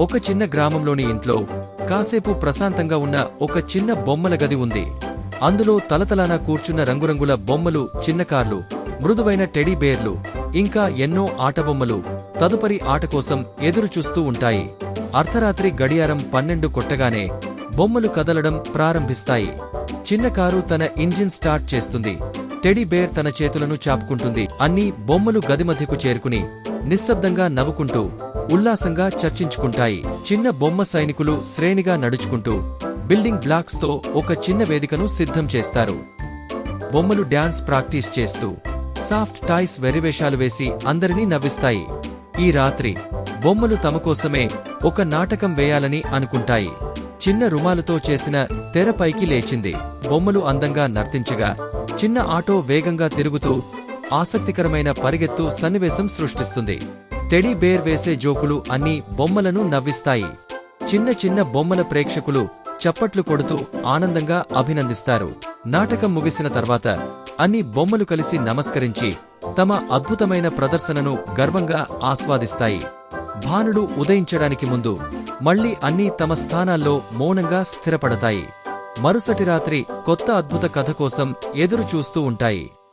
ఒక చిన్న గ్రామంలోని ఇంట్లో కాసేపు ప్రశాంతంగా ఉన్న ఒక చిన్న బొమ్మల గది ఉంది. అందులో తలతలాన కూర్చున్న రంగురంగుల బొమ్మలు, చిన్న కార్లు, మృదువైన టెడీ బేర్లు, ఇంకా ఎన్నో ఆటబొమ్మలు తదుపరి ఆట కోసం ఎదురుచూస్తూ ఉంటాయి. అర్ధరాత్రి గడియారం 12 కొట్టగానే బొమ్మలు కదలడం ప్రారంభిస్తాయి. చిన్న కారు తన ఇంజిన్ స్టార్ట్ చేస్తుంది. టెడీ బేర్ తన చేతులను చాపుకుంటుంది. అన్ని బొమ్మలు గది మధ్యకు చేరుకుని నిశ్శబ్దంగా నవ్వుకుంటూ ఉల్లాసంగా చర్చించుకుంటాయి. చిన్న బొమ్మ సైనికులు శ్రేణిగా నడుచుకుంటూ బిల్డింగ్ బ్లాక్స్ తో ఒక చిన్న వేదికను సిద్ధం చేస్తారు. బొమ్మలు డ్యాన్స్ ప్రాక్టీస్ చేస్తూ సాఫ్ట్ టాయ్స్ వెర్రివేషాలు వేసి అందరినీ నవ్విస్తాయి. ఈ రాత్రి బొమ్మలు తమ కోసమే ఒక నాటకం వేయాలని అనుకుంటాయి. చిన్న రుమాలతో చేసిన తెర పైకి లేచింది. బొమ్మలు అందంగా నర్తించగా చిన్న ఆటో వేగంగా తిరుగుతూ ఆసక్తికరమైన పరిగెత్తు సన్నివేశం సృష్టిస్తుంది. టెడీ బేర్ వేసే జోకులు అన్ని బొమ్మలను నవ్విస్తాయి. చిన్న చిన్న బొమ్మల ప్రేక్షకులు చప్పట్లు కొడుతూ ఆనందంగా అభినందిస్తారు. నాటకం ముగిసిన తర్వాత అన్ని బొమ్మలు కలిసి నమస్కరించి తమ అద్భుతమైన ప్రదర్శనను గర్వంగా ఆస్వాదిస్తాయి. భానుడు ఉదయించడానికి ముందు మళ్లీ అన్నీ తమ స్థానాల్లో మౌనంగా స్థిరపడతాయి. మరుసటి రాత్రి కొత్త అద్భుత కథ కోసం ఎదురు చూస్తూ ఉంటాయి.